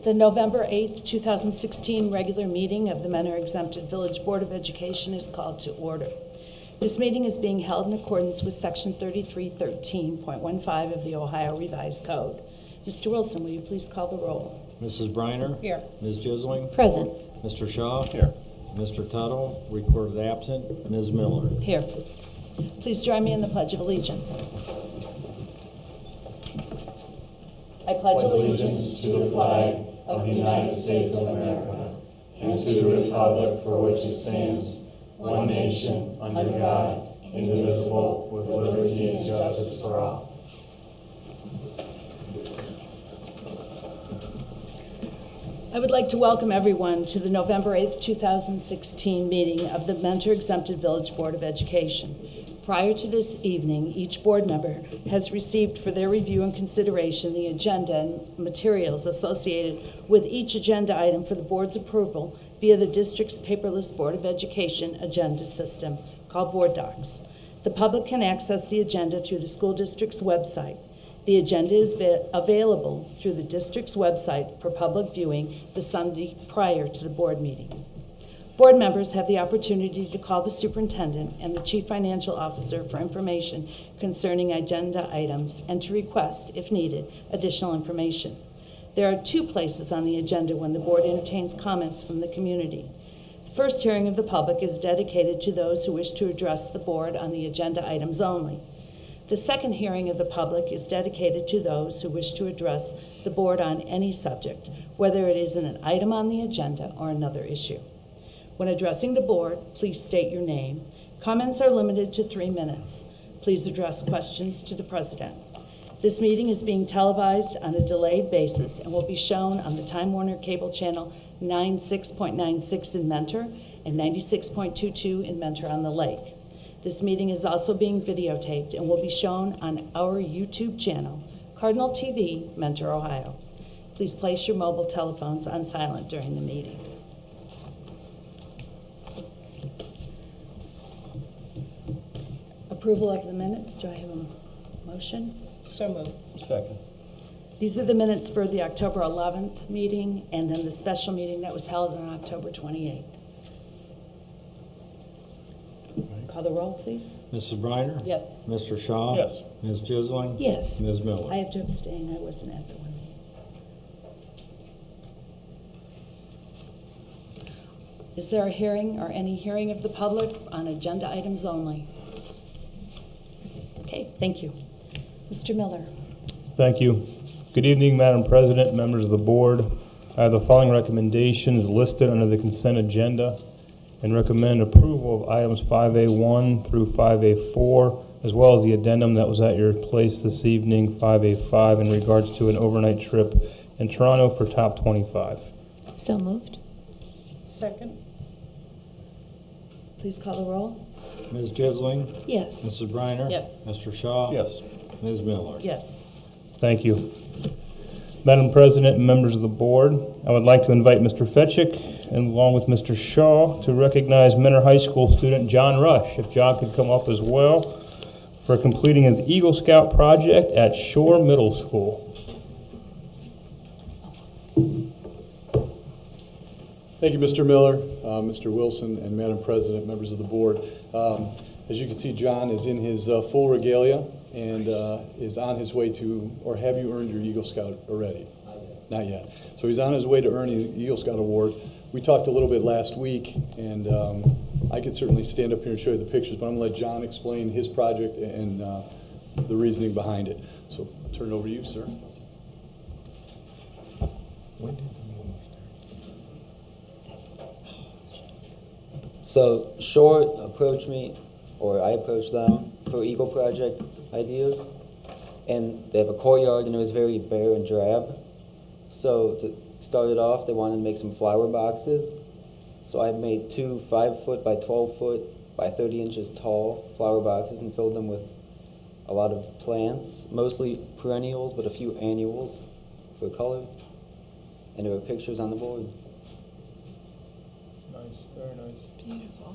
The November 8th, 2016 regular meeting of the Mentor Exempted Village Board of Education is called to order. This meeting is being held in accordance with Section 3313.15 of the Ohio Revised Code. Mr. Wilson, will you please call the roll? Mrs. Briner? Here. Ms. Jisling? Present. Mr. Shaw? Here. Mr. Tuttle, recorded absent. Ms. Miller? Here. Please join me in the Pledge of Allegiance. I pledge allegiance to the flag of the United States of America and to the republic for which it stands, one nation, under God, indivisible, with liberty and justice for all. I would like to welcome everyone to the November 8th, 2016 meeting of the Mentor Exempted Village Board of Education. Prior to this evening, each board member has received for their review and consideration the agenda and materials associated with each agenda item for the board's approval via the district's paperless Board of Education agenda system called Board Docs. The public can access the agenda through the school district's website. The agenda is available through the district's website for public viewing the Sunday prior to the board meeting. Board members have the opportunity to call the superintendent and the chief financial officer for information concerning agenda items and to request, if needed, additional information. There are two places on the agenda when the board entertains comments from the community. The first hearing of the public is dedicated to those who wish to address the board on the agenda items only. The second hearing of the public is dedicated to those who wish to address the board on any subject, whether it is an item on the agenda or another issue. When addressing the board, please state your name. Comments are limited to 3 minutes. Please address questions to the president. This meeting is being televised on a delayed basis and will be shown on the Time Warner Cable Channel 96.96 in Mentor and 96.22 in Mentor on the Lake. This meeting is also being videotaped and will be shown on our YouTube channel, Cardinal TV, Mentor, Ohio. Please place your mobile telephones on silent during the meeting. Approval of the minutes. Do I have a motion? So moved. Second. These are the minutes for the October 11th meeting and then the special meeting that was held on October 28th. Call the roll, please. Mrs. Briner? Yes. Mr. Shaw? Yes. Ms. Jisling? Yes. Ms. Miller? I have to abstain. I wasn't at the one meeting. Is there a hearing or any hearing of the public on agenda items only? Okay, thank you. Mr. Miller. Thank you. Good evening, Madam President, members of the board. I have the following recommendations listed under the consent agenda and recommend approval of items 5A1 through 5A4, as well as the addendum that was at your place this evening, 5A5, in regards to an overnight trip in Toronto for Top 25. So moved. Second. Please call the roll. Ms. Jisling? Yes. Mrs. Briner? Yes. Mr. Shaw? Yes. Ms. Miller? Yes. Thank you. Madam President and members of the board, I would like to invite Mr. Fetchick and along with Mr. Shaw to recognize Mentor High School student John Rush, if John could come up as well, for completing his Eagle Scout project at Shore Middle School. Thank you, Mr. Miller, Mr. Wilson, and Madam President, members of the board. As you can see, John is in his full regalia and is on his way to, or have you earned your Eagle Scout already? Not yet. So he's on his way to earning the Eagle Scout Award. We talked a little bit last week, and I could certainly stand up here and show you the pictures, but I'm going to let John explain his project and the reasoning behind it. So I'll turn it over to you, sir. So Shore approached me, or I approached them for Eagle Project ideas, and they have a courtyard and it was very bare and drab. So to start it off, they wanted to make some flower boxes. So I made 2 5-foot by 12-foot by 30 inches tall flower boxes and filled them with a lot of plants, mostly perennials, but a few annuals for color. And there were pictures on the board. Nice, very nice. Beautiful.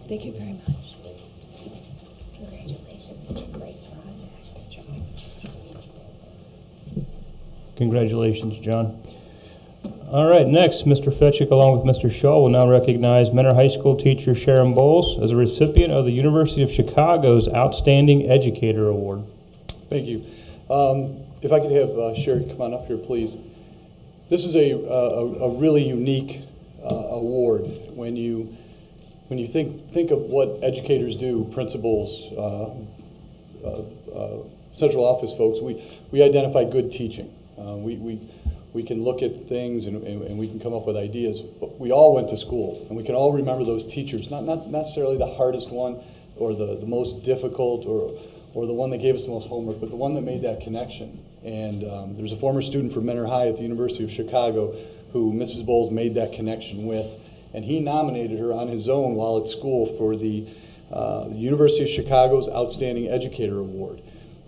Thank you very much. Congratulations, it's a great project. Congratulations, John. All right, next, Mr. Fetchick, along with Mr. Shaw, will now recognize Mentor High School teacher Sharon Bowles as a recipient of the University of Chicago's Outstanding Educator Award. Thank you. If I could have Sherry come on up here, please. This is a really unique award. When you think of what educators do, principals, central office folks, we identify good teaching. We can look at things and we can come up with ideas. But we all went to school, and we can all remember those teachers, not necessarily the hardest one or the most difficult or the one that gave us the most homework, but the one that made that connection. And there's a former student from Mentor High at the University of Chicago who Mrs. Bowles made that connection with, and he nominated her on his own while at school for the University of Chicago's Outstanding Educator Award.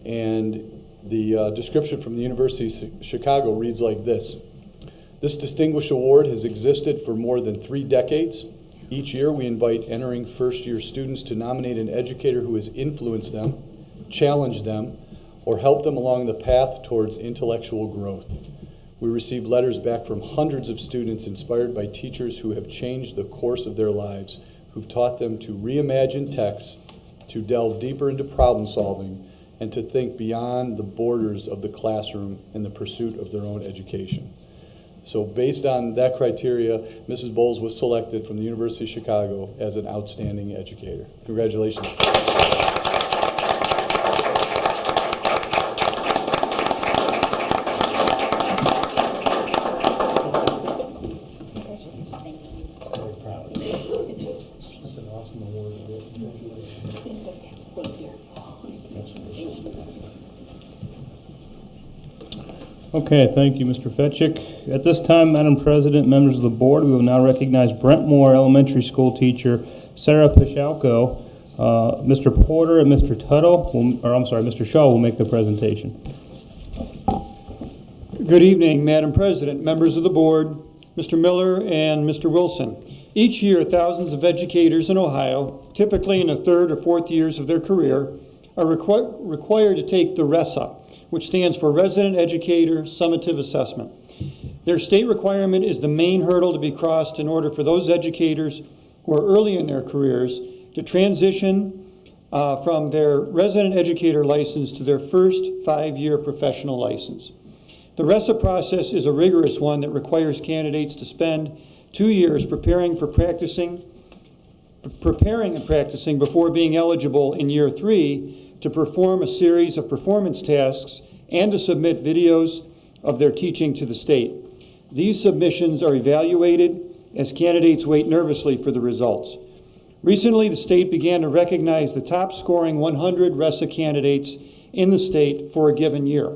And the description from the University of Chicago reads like this. This distinguished award has existed for more than 3 decades. Each year we invite entering first-year students to nominate an educator who has influenced them, challenged them, or helped them along the path towards intellectual growth. We receive letters back from hundreds of students inspired by teachers who have changed the course of their lives, who've taught them to reimagine text, to delve deeper into problem solving, and to think beyond the borders of the classroom in the pursuit of their own education. So based on that criteria, Mrs. Bowles was selected from the University of Chicago as an outstanding educator. Congratulations. That's an awesome award. Please sit down. Thank you. Okay, thank you, Mr. Fetchick. At this time, Madam President, members of the board, we will now recognize Brentmore Elementary School teacher Sarah Pishalko. Mr. Porter and Mr. Mr. Shaw will make the presentation. Good evening, Madam President, members of the board, Mr. Miller and Mr. Wilson. Each year, thousands of educators in Ohio, typically in the 3rd or 4th years of their career, are required to take the RESA, which stands for Resident Educator Summative Assessment. Their state requirement is the main hurdle to be crossed in order for those educators who are early in their careers to transition from their resident educator license to their first 5-year professional license. The RESA process is a rigorous one that requires candidates to spend 2 years preparing and practicing before being eligible in year 3 to perform a series of performance tasks and to submit videos of their teaching to the state. These submissions are evaluated as candidates wait nervously for the results. Recently, the state began to recognize the top scoring 100 RESA candidates in the state for a given year.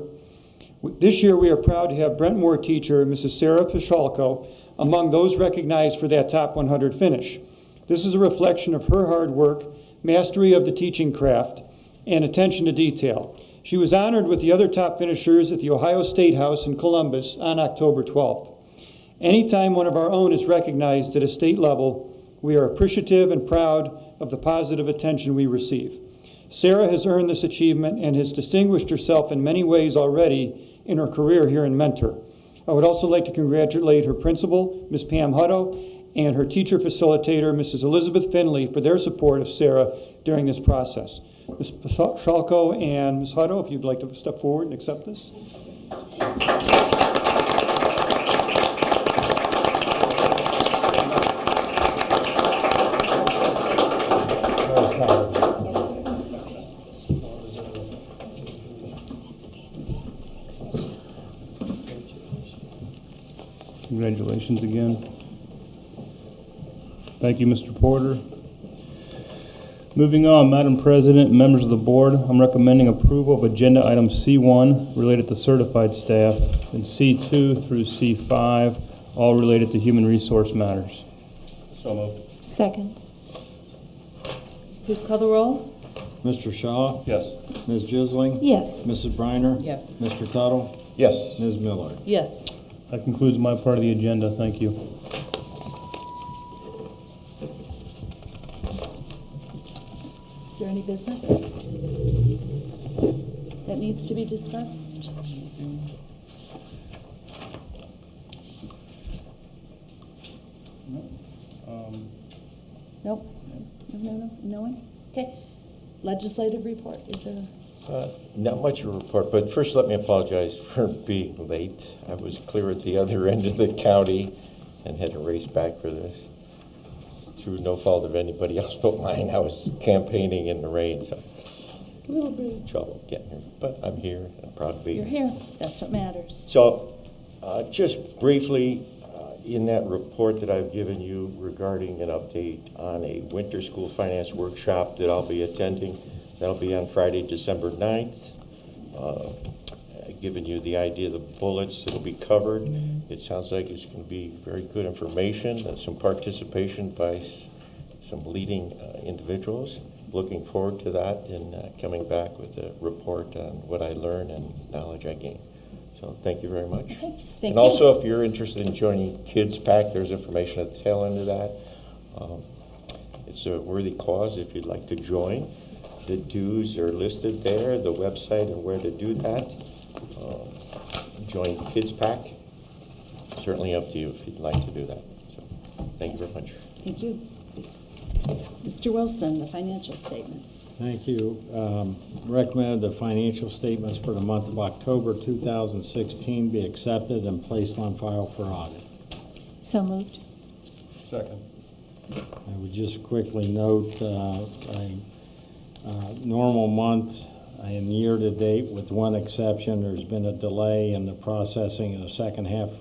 This year, we are proud to have Brentmore teacher, Mrs. Sarah Pishalko, among those recognized for that top 100 finish. This is a reflection of her hard work, mastery of the teaching craft, and attention to detail. She was honored with the other top finishers at the Ohio State House in Columbus on October 12th. Anytime one of our own is recognized at a state level, we are appreciative and proud of the positive attention we receive. Sarah has earned this achievement and has distinguished herself in many ways already in her career here in Mentor. I would also like to congratulate her principal, Ms. Pam Hutto, and her teacher facilitator, Mrs. Elizabeth Finley, for their support of Sarah during this process. Ms. Pishalko and Ms. Hutto, if you'd like to step forward and accept this. Congratulations again. Thank you, Mr. Porter. Moving on, Madam President and members of the board, I'm recommending approval of agenda item C1 related to certified staff and C2 through C5, all related to human resource matters. So moved. Second. Please call the roll. Mr. Shaw? Yes. Ms. Jisling? Yes. Mrs. Briner? Yes. Mr. Tuttle? Yes. Ms. Miller? Yes. That concludes my part of the agenda. Thank you. Any business that needs to be discussed? Nope. No one? Okay. Legislative report, is there? Not much of a report, but first let me apologize for being late. I was clear at the other end of the county and had to race back for this. Through no fault of anybody else but mine, I was campaigning in the rain, so a little bit of trouble getting here. But I'm here, and I'm proud to be You're here. here. That's what matters. So, just briefly, in that report that I've given you regarding an update on a winter school finance workshop that I'll be attending, that'll be on Friday, December 9th. I've given you the idea of the bullets that'll be covered. It sounds like it's going to be very good information and some participation by some leading individuals. Looking forward to that and coming back with a report on what I learned and knowledge I gained. So thank you very much. Okay, thank And you. also, if you're interested in joining Kids Pack, there's information at the tail end of that. It's a worthy cause if you'd like to join. The dues are listed there, the website and where to do that. Join Kids Pack. Certainly up to you if you'd like to do that. So, thank you very much. Thank you. Mr. Wilson, the financial statements. Thank you. Recommend the financial statements for the month of October 2016 be accepted and placed on file for audit. So moved. Second. I would just quickly note a normal month and year-to-date, with one exception, there's been a delay in the processing of the second half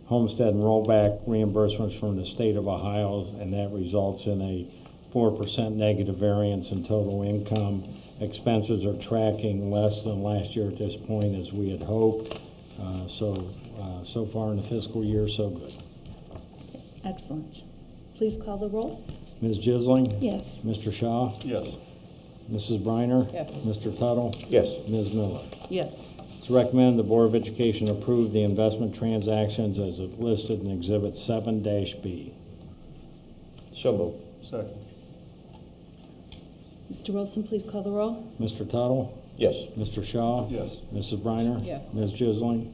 homestead and rollback reimbursements from the state of Ohio, and that results in a 4% negative variance in total income. Expenses are tracking less than last year at this point, as we had hoped. So far in the fiscal year, so good. Excellent. Please call the roll. Ms. Jisling? Yes. Mr. Shaw? Yes. Mrs. Briner? Yes. Mr. Tuttle? Yes. Ms. Miller? Yes. It's recommended the Board of Education approve the investment transactions as listed in Exhibit 7-B. So moved. Second. Mr. Wilson, please call the roll. Mr. Tuttle? Yes. Mr. Shaw? Yes. Mrs. Briner? Yes. Ms. Jisling?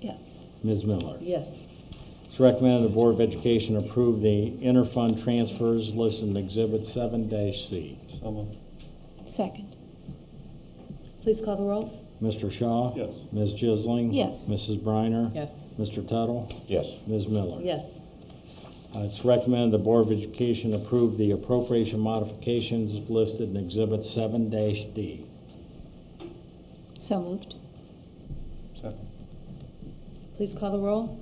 Yes. Ms. Miller? Yes. It's recommended the Board of Education approve the interfund transfers listed in Exhibit 7-C. So moved. Second. Please call the roll. Mr. Shaw? Yes. Ms. Jisling? Yes. Mrs. Briner? Yes. Mr. Tuttle? Yes. Ms. Miller? Yes. It's recommended the Board of Education approve the appropriation modifications listed in Exhibit 7-D. So moved. Second. Please call the roll.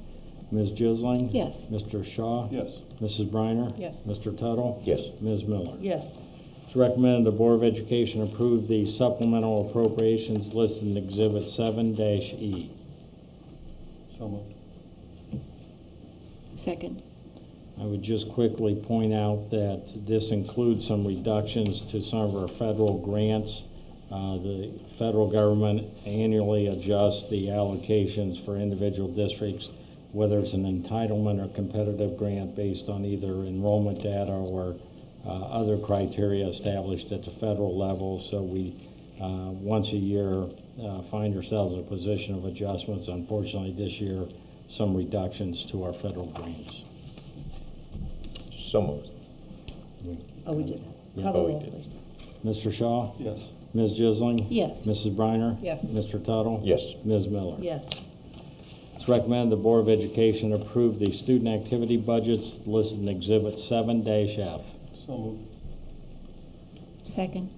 Ms. Jisling? Yes. Mr. Shaw? Yes. Mrs. Briner? Yes. Mr. Tuttle? Yes. Ms. Miller? Yes. It's recommended the Board of Education approve the supplemental appropriations listed in Exhibit 7-E. So moved. Second. I would just quickly point out that this includes some reductions to some of our federal grants. The federal government annually adjusts the allocations for individual districts, whether it's an entitlement or competitive grant based on either enrollment data or other criteria established at the federal level. So we, once a year, find ourselves in a position of adjustments. Unfortunately, this year, some reductions to our federal grants. So moved. Oh, we did. Yeah. Call the Oh, we roll, did. please. Mr. Shaw? Yes. Ms. Jisling? Yes. Mrs. Briner? Yes. Mr. Tuttle? Yes. Ms. Miller? Yes. It's recommended the Board of Education approve the student activity budgets listed in Exhibit 7-F. So moved. Second.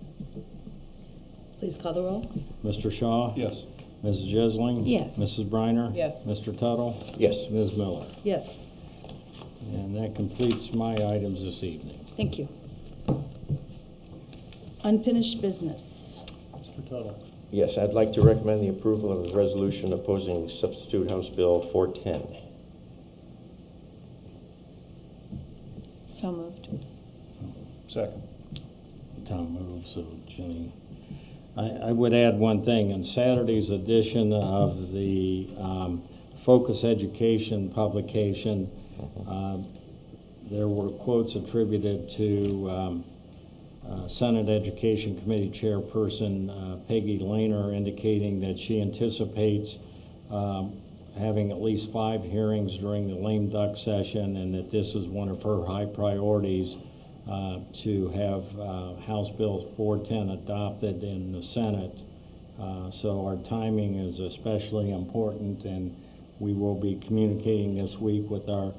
Please call the roll. Mr. Shaw? Yes. Mrs. Jisling? Yes. Mrs. Briner? Yes. Mr. Tuttle? Yes. Ms. Miller? Yes. And that completes my items this evening. Thank you. Unfinished business. Mr. Tuttle? Yes, I'd like to recommend the approval of the resolution opposing Substitute House Bill 410. So moved. Second. Tom moves, so Jenny. I would add one thing. In Saturday's edition of the Focus Education publication, there were quotes attributed to Senate Education Committee Chairperson Peggy Lehner indicating that she anticipates having at least 5 hearings during the lame duck session, and that this is one of her high priorities to have House Bill 410 adopted in the Senate. So our timing is especially important, and we will be communicating this week with our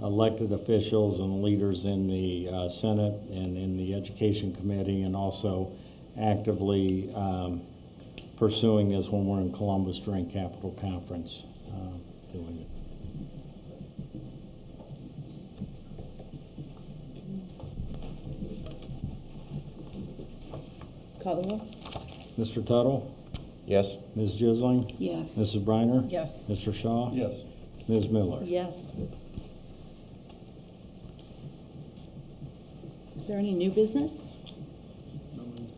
elected officials and leaders in the Senate and in the Education Committee, and also actively pursuing this when we're in Columbus during Capitol Conference doing it. Call the roll. Mr. Tuttle? Yes? Ms. Jisling? Yes. Mrs. Briner? Yes. Mr. Shaw? Yes. Ms. Miller? Yes. Is there any new business?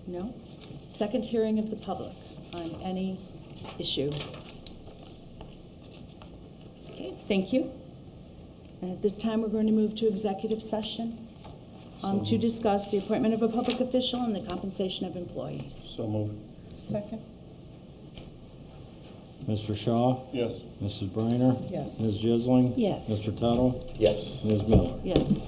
No? Second hearing of the public on any issue. Okay, thank you. And at this time, we're going to move to executive session to discuss the appointment of a public official and the compensation of employees. So moved. Second? Mr. Shaw? Yes. Mrs. Briner? Yes. Ms. Jisling? Yes. Mr. Tuttle? Yes. Ms. Miller? Yes.